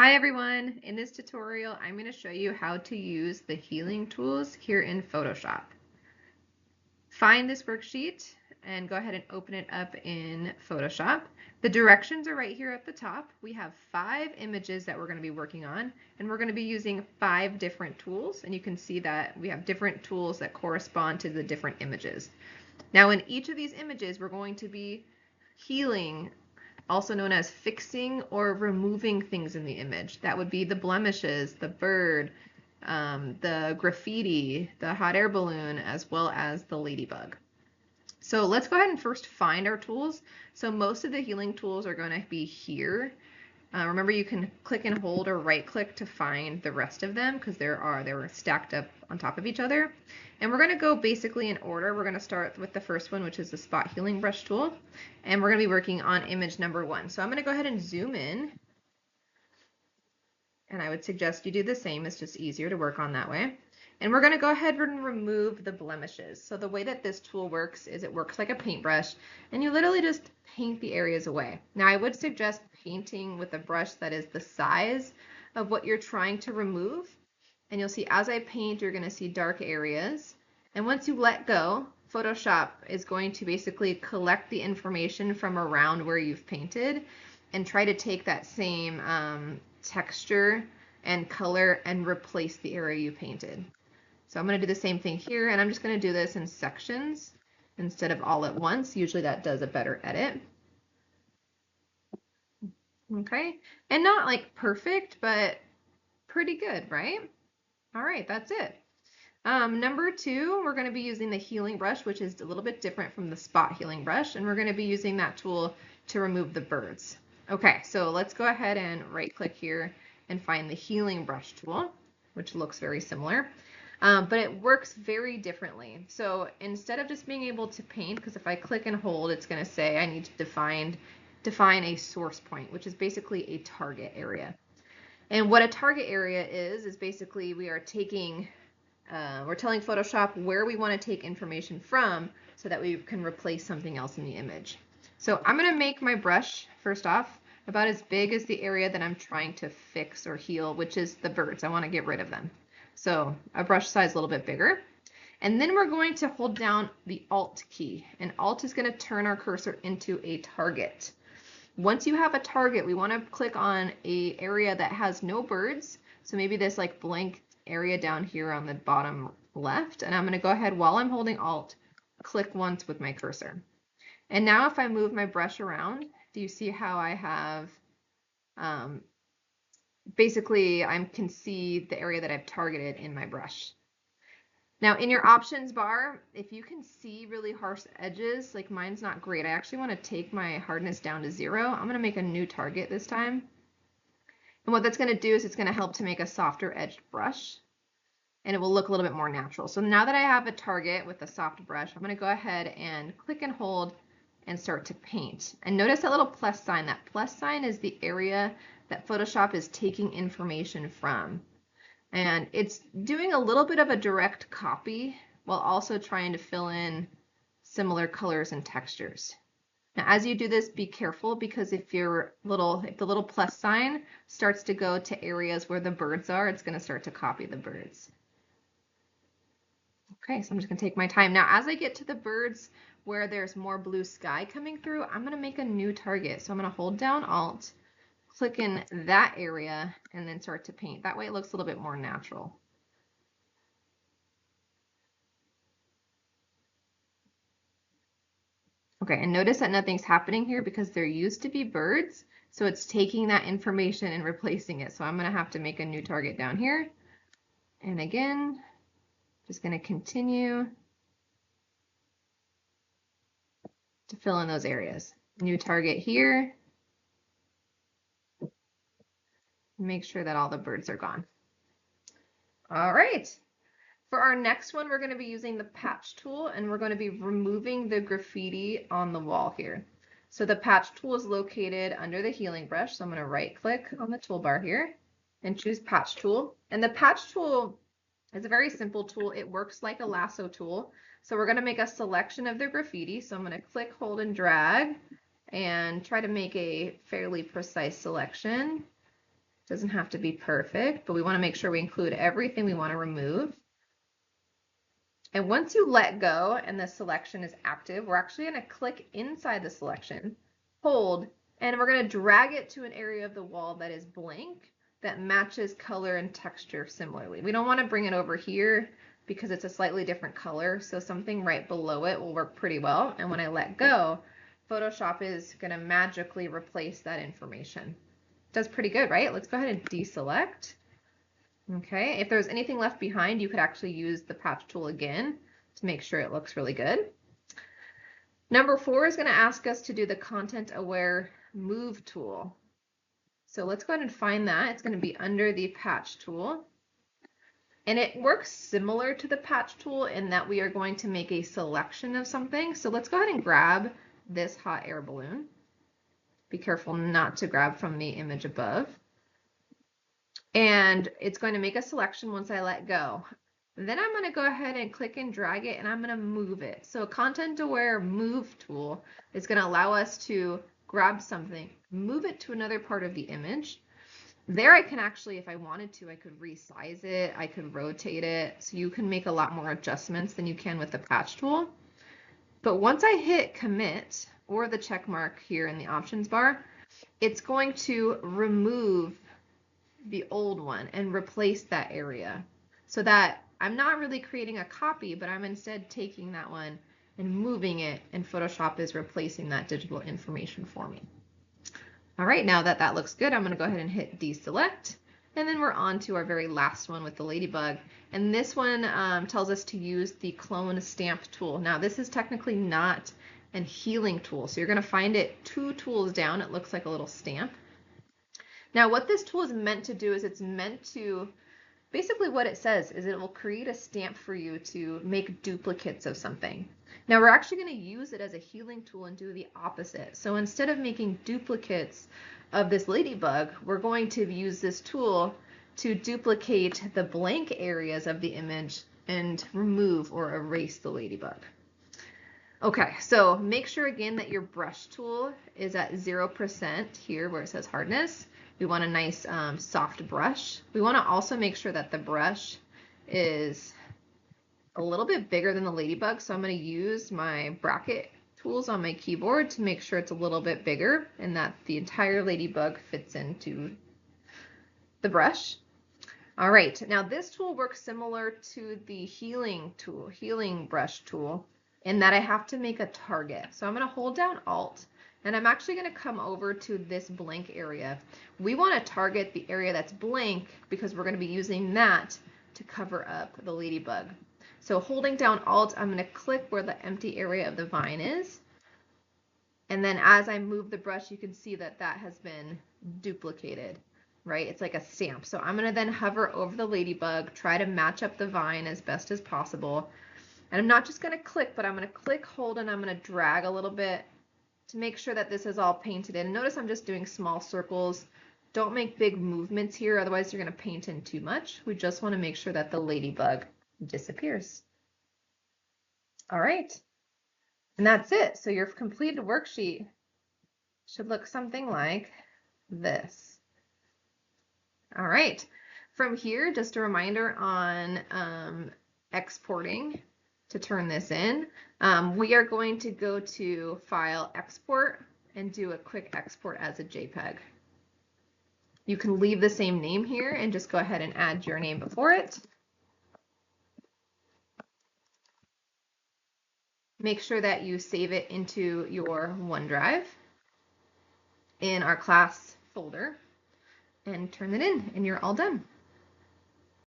Hi everyone! In this tutorial, I'm going to show you how to use the healing tools here in Photoshop. Find this worksheet and go ahead and open it up in Photoshop. The directions are right here at the top. We have 5 images that we're going to be working on, and we're going to be using 5 different tools, and you can see that we have different tools that correspond to the different images. Now in each of these images, we're going to be healing, also known as fixing or removing things in the image. That would be the blemishes, the bird, the graffiti, the hot air balloon, as well as the ladybug. So let's go ahead and first find our tools. So most of the healing tools are going to be here. Remember, you can click and hold or right click to find the rest of them because they're stacked up on top of each other. And we're going to go basically in order. We're going to start with the first one, which is the spot healing brush tool. And we're going to be working on image number 1. So I'm going to go ahead and zoom in. And I would suggest you do the same. It's just easier to work on that way. And we're going to go ahead and remove the blemishes. So the way that this tool works is it works like a paintbrush, and you literally just paint the areas away. Now I would suggest painting with a brush that is the size of what you're trying to remove. And you'll see as I paint, you're going to see dark areas. And once you let go, Photoshop is going to basically collect the information from around where you've painted and try to take that same texture and color and replace the area you painted. So I'm going to do the same thing here, and I'm just going to do this in sections instead of all at once. Usually that does a better edit. Okay, and not like perfect, but pretty good, right? All right, that's it. Number 2, we're going to be using the healing brush, which is a little bit different from the spot healing brush, and we're going to be using that tool to remove the birds. Okay, so let's go ahead and right click here and find the healing brush tool, which looks very similar. But it works very differently. So instead of just being able to paint, because if I click and hold, it's going to say I need to define a source point, which is basically a target area. And what a target area is basically we are taking, we're telling Photoshop where we want to take information from so that we can replace something else in the image. So I'm going to make my brush, first off, about as big as the area that I'm trying to fix or heal, which is the birds. I want to get rid of them. So a brush size a little bit bigger. And then we're going to hold down the Alt key, and Alt is going to turn our cursor into a target. Once you have a target, we want to click on an area that has no birds. So maybe this like blank area down here on the bottom left. And I'm going to go ahead while I'm holding Alt, click once with my cursor. And now if I move my brush around, do you see how I have basically I can see the area that I've targeted in my brush. Now in your options bar, if you can see really harsh edges, like mine's not great, I actually want to take my hardness down to 0. I'm going to make a new target this time. And what that's going to do is it's going to help to make a softer edged brush, and it will look a little bit more natural. So now that I have a target with a soft brush, I'm going to go ahead and click and hold and start to paint. And notice that little plus sign. That plus sign is the area that Photoshop is taking information from. And it's doing a little bit of a direct copy while also trying to fill in similar colors and textures. Now, as you do this, be careful, because if the little plus sign starts to go to areas where the birds are, it's going to start to copy the birds. Okay, so I'm just going to take my time. Now, as I get to the birds where there's more blue sky coming through, I'm going to make a new target. So I'm going to hold down Alt, click in that area, and then start to paint. That way it looks a little bit more natural. Okay, and notice that nothing's happening here because there used to be birds, so it's taking that information and replacing it. So I'm going to have to make a new target down here. And again, just going to continue to fill in those areas. New target here. Make sure that all the birds are gone. All right. For our next one, we're going to be using the patch tool, and we're going to be removing the graffiti on the wall here. So the patch tool is located under the healing brush. So I'm going to right click on the toolbar here and choose patch tool. And the patch tool is a very simple tool. It works like a lasso tool. So we're going to make a selection of the graffiti. So I'm going to click, hold, and drag and try to make a fairly precise selection. Doesn't have to be perfect, but we want to make sure we include everything we want to remove. And once you let go and the selection is active, we're actually going to click inside the selection, hold, and we're going to drag it to an area of the wall that is blank, that matches color and texture similarly. We don't want to bring it over here because it's a slightly different color, so something right below it will work pretty well. And when I let go, Photoshop is going to magically replace that information. Does pretty good, right? Let's go ahead and deselect. Okay, if there's anything left behind, you could actually use the patch tool again to make sure it looks really good. Number 4 is going to ask us to do the content aware move tool. So let's go ahead and find that. It's going to be under the patch tool. And it works similar to the patch tool in that we are going to make a selection of something. So let's go ahead and grab this hot air balloon. Be careful not to grab from the image above. And it's going to make a selection once I let go. Then I'm going to go ahead and click and drag it, and I'm going to move it. So a content aware move tool is going to allow us to grab something, move it to another part of the image. There I can actually, if I wanted to, I could resize it, I could rotate it. So you can make a lot more adjustments than you can with the patch tool. But once I hit commit or the check mark here in the options bar, it's going to remove the old one and replace that area, so that I'm not really creating a copy, but I'm instead taking that one and moving it, and Photoshop is replacing that digital information for me. All right, now that that looks good, I'm going to go ahead and hit deselect, and then we're on to our very last one with the ladybug. And this one tells us to use the clone stamp tool. Now this is technically not a healing tool, so you're going to find it 2 tools down. It looks like a little stamp. Now what this tool is meant to do is it's meant to, basically what it says is it will create a stamp for you to make duplicates of something. Now we're actually going to use it as a healing tool and do the opposite. So instead of making duplicates of this ladybug, we're going to use this tool to duplicate the blank areas of the image and remove or erase the ladybug. Okay, so make sure again that your brush tool is at 0% here where it says hardness. We want a nice soft brush. We want to also make sure that the brush is a little bit bigger than the ladybug, so I'm going to use my bracket tools on my keyboard to make sure it's a little bit bigger and that the entire ladybug fits into the brush. All right, now this tool works similar to the healing tool, healing brush tool, in that I have to make a target. So I'm going to hold down Alt, and I'm actually going to come over to this blank area. We want to target the area that's blank because we're going to be using that to cover up the ladybug. So holding down Alt, I'm going to click where the empty area of the vine is. And then as I move the brush, you can see that that has been duplicated, right? It's like a stamp. So I'm going to then hover over the ladybug, try to match up the vine as best as possible. And I'm not just going to click, but I'm going to click, hold, and I'm going to drag a little bit to make sure that this is all painted in. Notice I'm just doing small circles. Don't make big movements here, otherwise you're going to paint in too much. We just want to make sure that the ladybug disappears. All right, and that's it. So your completed worksheet should look something like this. All right, from here, just a reminder on exporting. To turn this in, we are going to go to File, Export, and do a quick export as a JPEG. You can leave the same name here and just go ahead and add your name before it. Make sure that you save it into your OneDrive in our class folder and turn it in, and you're all done.